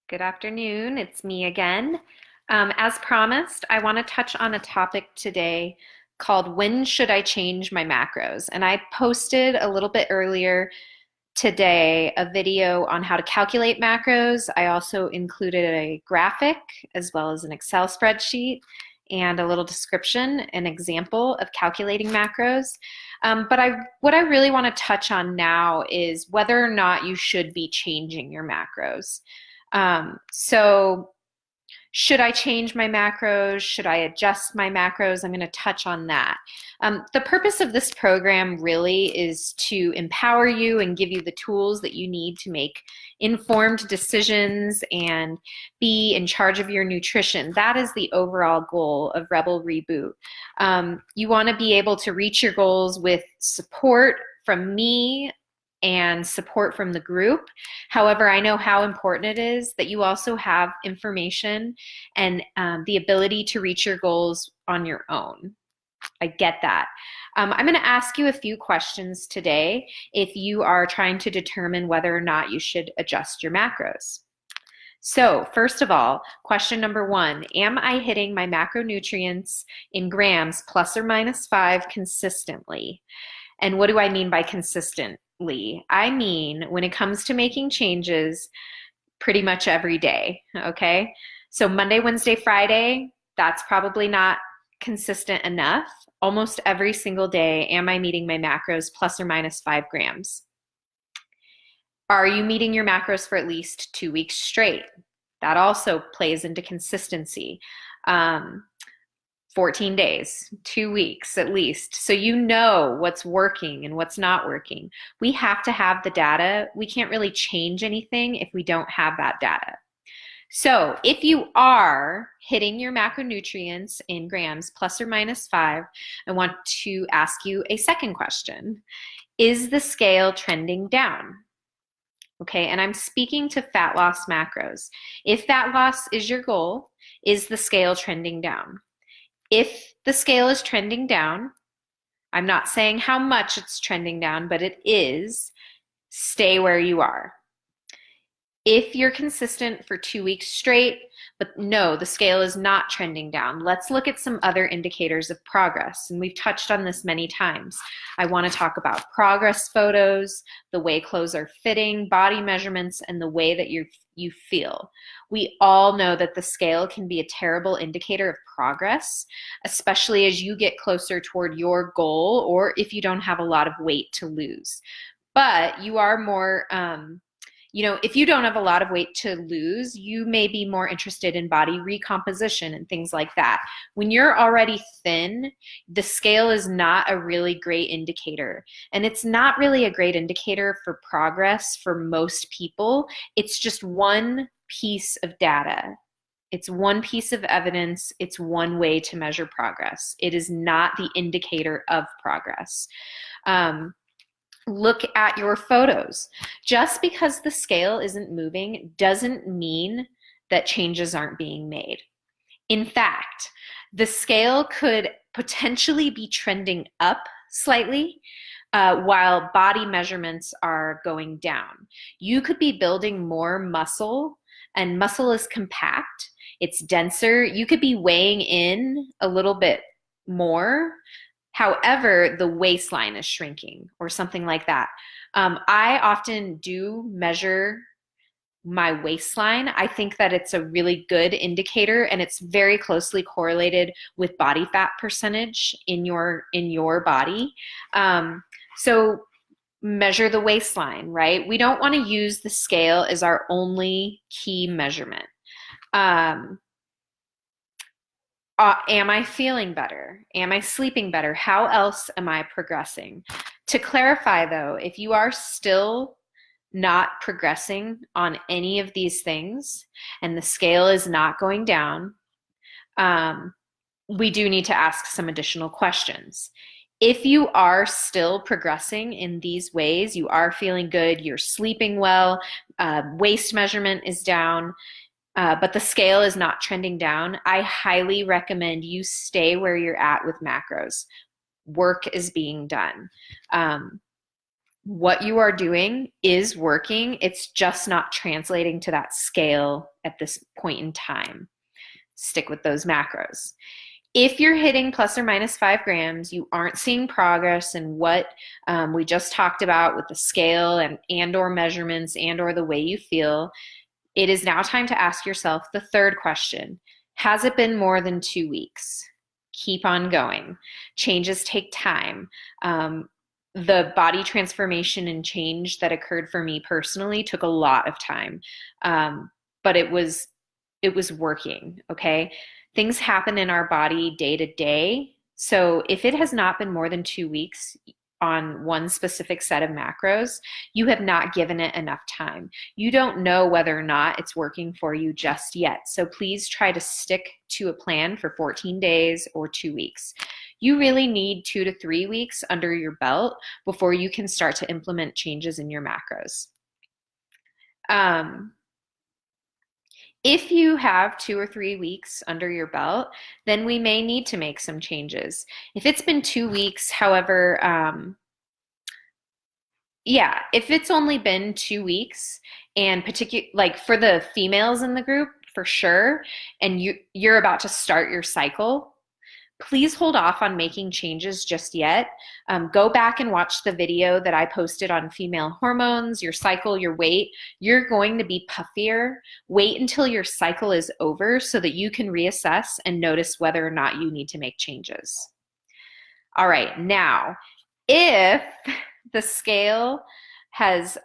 Good afternoon, it's me again. As promised, I want to touch on a topic today called When Should I Change My Macros? And I posted a little bit earlier today a video on how to calculate macros. I also included a graphic as well as an Excel spreadsheet and a little description, an example of calculating macros. What I really want to touch on now is whether or not you should be changing your macros. So should I change my macros? Should I adjust my macros? I'm going to touch on that. The purpose of this program really is to empower you and give you the tools that you need to make informed decisions and be in charge of your nutrition. That is the overall goal of Rebel Reboot. You want to be able to reach your goals with support from me and support from the group. However, I know how important it is that you also have information and the ability to reach your goals on your own. I get that. I'm going to ask you a few questions today if you are trying to determine whether or not you should adjust your macros. So first of all, question number one, am I hitting my macronutrients in grams plus or minus 5 consistently? And what do I mean by consistent? I mean, when it comes to making changes, pretty much every day, okay? So Monday, Wednesday, Friday, that's probably not consistent enough. Almost every single day, am I meeting my macros plus or minus 5 grams? Are you meeting your macros for at least 2 weeks straight? That also plays into consistency. 14 days, 2 weeks at least. So you know what's working and what's not working. We have to have the data. We can't really change anything if we don't have that data. So if you are hitting your macronutrients in grams plus or minus 5, I want to ask you a second question. Is the scale trending down? Okay, and I'm speaking to fat loss macros. If fat loss is your goal, is the scale trending down? If the scale is trending down, I'm not saying how much it's trending down, but it is, stay where you are. If you're consistent for 2 weeks straight, but no, the scale is not trending down, let's look at some other indicators of progress. And we've touched on this many times. I want to talk about progress photos, the way clothes are fitting, body measurements, and the way that you feel. We all know that the scale can be a terrible indicator of progress, especially as you get closer toward your goal or if you don't have a lot of weight to lose. But you are more, if you don't have a lot of weight to lose, you may be more interested in body recomposition and things like that. When you're already thin, the scale is not a really great indicator. And it's not really a great indicator for progress for most people. It's just one piece of data. It's one piece of evidence. It's one way to measure progress. It is not the indicator of progress. Look at your photos. Just because the scale isn't moving doesn't mean that changes aren't being made. In fact, the scale could potentially be trending up slightly while body measurements are going down. You could be building more muscle, and muscle is compact. It's denser. You could be weighing in a little bit more. However, the waistline is shrinking or something like that. I often do measure my waistline. I think that it's a really good indicator, and it's very closely correlated with body fat percentage in your body. So measure the waistline, right? We don't want to use the scale as our only key measurement. Am I feeling better? Am I sleeping better? How else am I progressing? To clarify though, if you are still not progressing on any of these things and the scale is not going down, we do need to ask some additional questions. If you are still progressing in these ways, you are feeling good, you're sleeping well, waist measurement is down, but the scale is not trending down, I highly recommend you stay where you're at with macros. Work is being done. what you are doing is working. It's just not translating to that scale at this point in time. Stick with those macros. If you're hitting plus or minus 5 grams, you aren't seeing progress in what we just talked about with the scale and or measurements and or the way you feel, it is now time to ask yourself the third question. Has it been more than 2 weeks? Keep on going. Changes take time. The body transformation and change that occurred for me personally took a lot of time, but it was working, okay? Things happen in our body day to day. So if it has not been more than 2 weeks on one specific set of macros, you have not given it enough time. You don't know whether or not it's working for you just yet. So please try to stick to a plan for 14 days or 2 weeks. You really need 2 to 3 weeks under your belt before you can start to implement changes in your macros. If you have 2 or 3 weeks under your belt, then we may need to make some changes. If it's been 2 weeks, however, if it's only been 2 weeks, and like for the females in the group, for sure, and you're about to start your cycle, please hold off on making changes just yet. Go back and watch the video that I posted on female hormones, your cycle, your weight. You're going to be puffier. Wait until your cycle is over so that you can reassess and notice whether or not you need to make changes. All right, now, if the scale has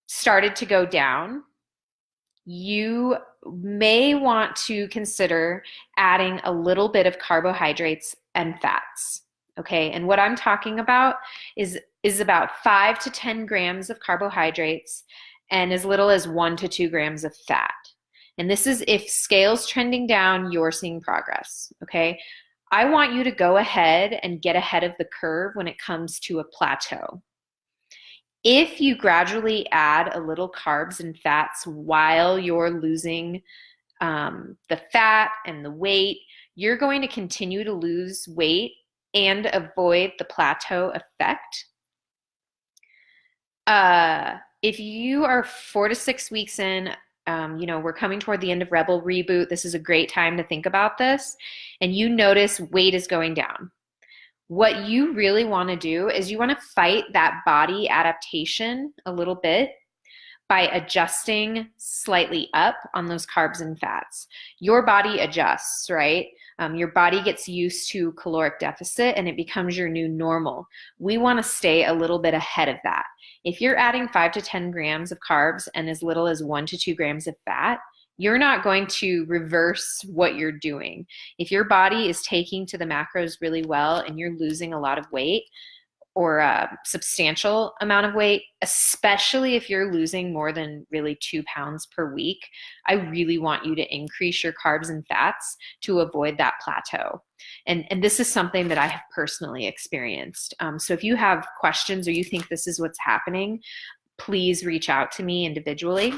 started to go down, you may want to consider adding a little bit of carbohydrates and fats, okay? And what I'm talking about is about 5 to 10 grams of carbohydrates and as little as 1 to 2 grams of fat. And this is if scale's trending down, you're seeing progress, okay? I want you to go ahead and get ahead of the curve when it comes to a plateau. If you gradually add a little carbs and fats while you're losing the fat and the weight, you're going to continue to lose weight and avoid the plateau effect. If you are 4 to 6 weeks in, we're coming toward the end of Rebel Reboot, this is a great time to think about this, and you notice weight is going down. What you really want to do is you want to fight that body adaptation a little bit by adjusting slightly up on those carbs and fats. Your body adjusts, right? Your body gets used to caloric deficit and it becomes your new normal. We want to stay a little bit ahead of that. If you're adding 5 to 10 grams of carbs and as little as 1 to 2 grams of fat, you're not going to reverse what you're doing. If your body is taking to the macros really well and you're losing a lot of weight or a substantial amount of weight, especially if you're losing more than really 2 pounds per week, I really want you to increase your carbs and fats to avoid that plateau. And this is something that I have personally experienced. So if you have questions or you think this is what's happening, please reach out to me individually.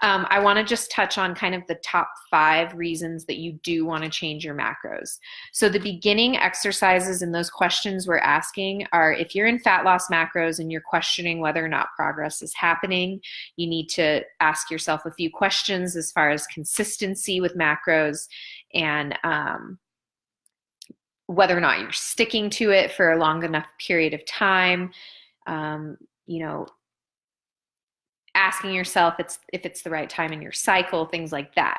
I want to just touch on kind of the top 5 reasons that you do want to change your macros. So the beginning exercises and those questions we're asking are if you're in fat loss macros and you're questioning whether or not progress is happening, you need to ask yourself a few questions as far as consistency with macros and whether or not you're sticking to it for a long enough period of time. Asking yourself if it's the right time in your cycle, things like that.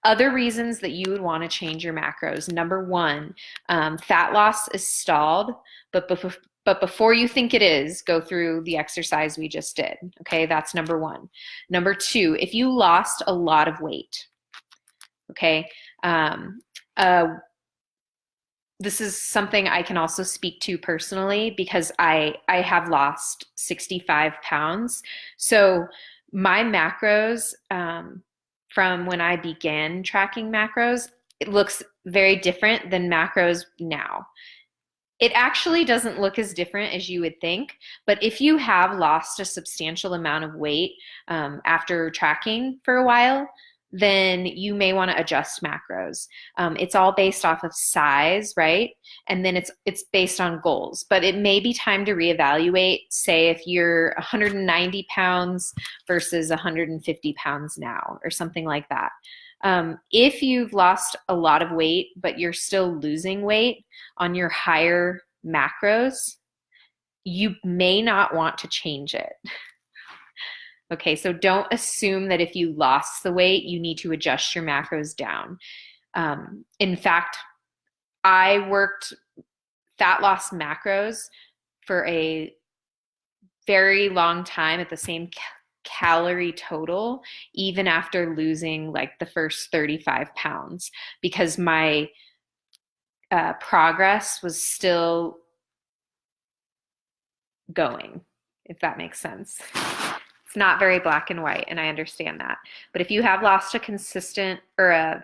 Other reasons that you would want to change your macros. Number 1, fat loss is stalled, but before you think it is, go through the exercise we just did. Okay, that's number 1. Number 2, if you lost a lot of weight, okay, this is something I can also speak to personally because I have lost 65 pounds. So my macros from when I began tracking macros, it looks very different than macros now. It actually doesn't look as different as you would think, but if you have lost a substantial amount of weight after tracking for a while, then you may want to adjust macros. It's all based off of size, right? And then it's based on goals. But it may be time to reevaluate, say if you're 190 pounds versus 150 pounds now, or something like that. If you've lost a lot of weight, but you're still losing weight on your higher macros, you may not want to change it. Okay, so don't assume that if you lost the weight, you need to adjust your macros down. In fact, I worked fat loss macros for a very long time at the same calorie total, even after losing like the first 35 pounds, because my progress was still going, if that makes sense. It's not very black and white, and I understand that. But if you have lost a consistent or a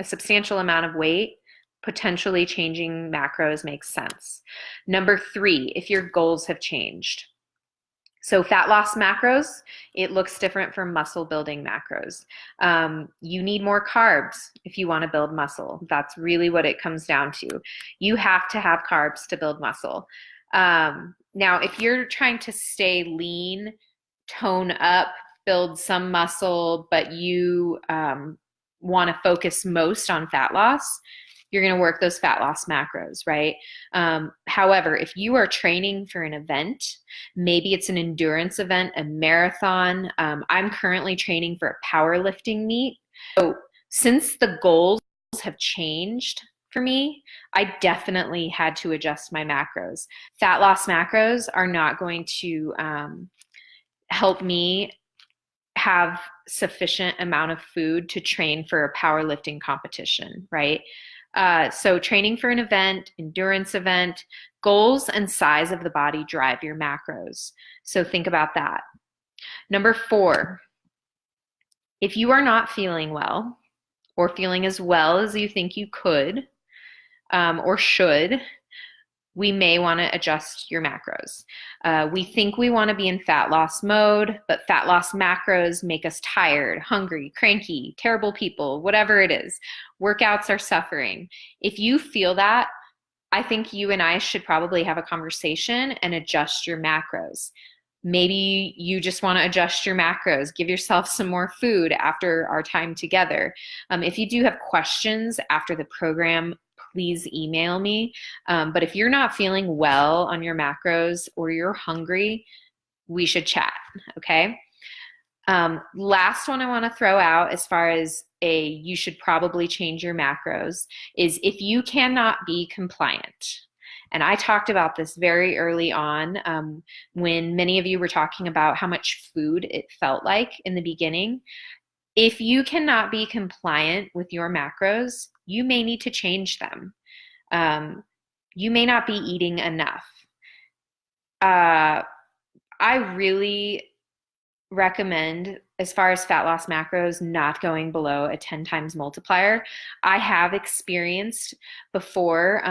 substantial amount of weight, potentially changing macros makes sense. Number 3, if your goals have changed. So fat loss macros, it looks different from muscle building macros. You need more carbs if you want to build muscle. That's really what it comes down to. You have to have carbs to build muscle. Now, if you're trying to stay lean, tone up, build some muscle, but you want to focus most on fat loss, you're going to work those fat loss macros, right? However, if you are training for an event, maybe it's an endurance event, a marathon. I'm currently training for a powerlifting meet. So since the goals have changed for me, I definitely had to adjust my macros. Fat loss macros are not going to help me have sufficient amount of food to train for a powerlifting competition, right? So training for an event, endurance event, goals and size of the body drive your macros. So think about that. Number 4, if you are not feeling well or feeling as well as you think you could or should, we may want to adjust your macros. We think we want to be in fat loss mode, but fat loss macros make us tired, hungry, cranky, terrible people, whatever it is. Workouts are suffering. If you feel that, I think you and I should probably have a conversation and adjust your macros. Maybe you just want to adjust your macros, give yourself some more food after our time together. If you do have questions after the program, please email me. But if you're not feeling well on your macros or you're hungry, we should chat, okay? Last one I want to throw out as far as you should probably change your macros is if you cannot be compliant. And I talked about this very early on when many of you were talking about how much food it felt like in the beginning. If you cannot be compliant with your macros, you may need to change them. You may not be eating enough. I really recommend, as far as fat loss macros, not going below a 10 times multiplier. I have experienced before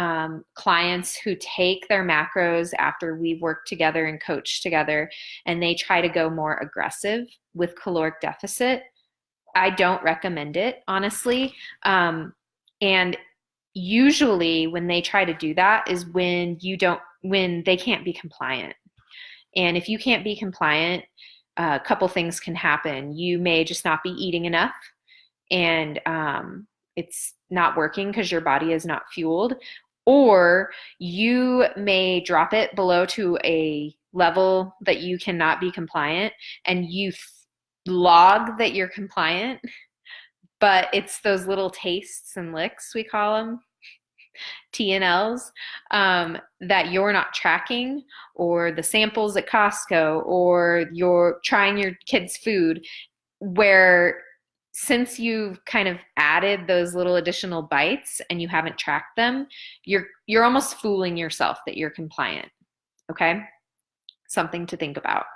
clients who take their macros after we've worked together and coached together, and they try to go more aggressive with caloric deficit. I don't recommend it, honestly. And usually when they try to do that is when they can't be compliant. And if you can't be compliant, a couple things can happen. You may just not be eating enough, and it's not working because your body is not fueled, or you may drop it below to a level that you cannot be compliant, and you log that you're compliant, but it's those little tastes and licks, we call them, TNLs, that you're not tracking, or the samples at Costco, or you're trying your kids' food, where since you've kind of added those little additional bites and you haven't tracked them, you're almost fooling yourself that you're compliant, okay? Something to think about.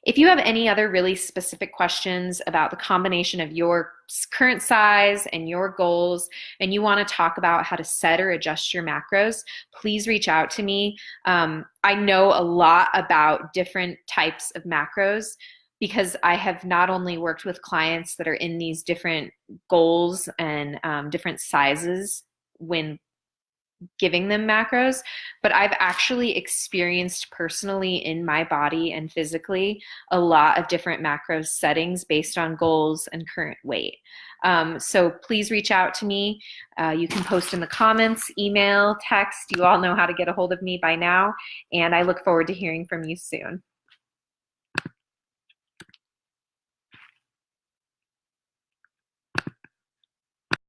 If you have any other really specific questions about the combination of your current size and your goals, and you want to talk about how to set or adjust your macros, please reach out to me. I know a lot about different types of macros. because I have not only worked with clients that are in these different goals and different sizes when giving them macros, but I've actually experienced personally in my body and physically a lot of different macro settings based on goals and current weight. So please reach out to me. You can post in the comments, email, text. You all know how to get a hold of me by now, and I look forward to hearing from you soon.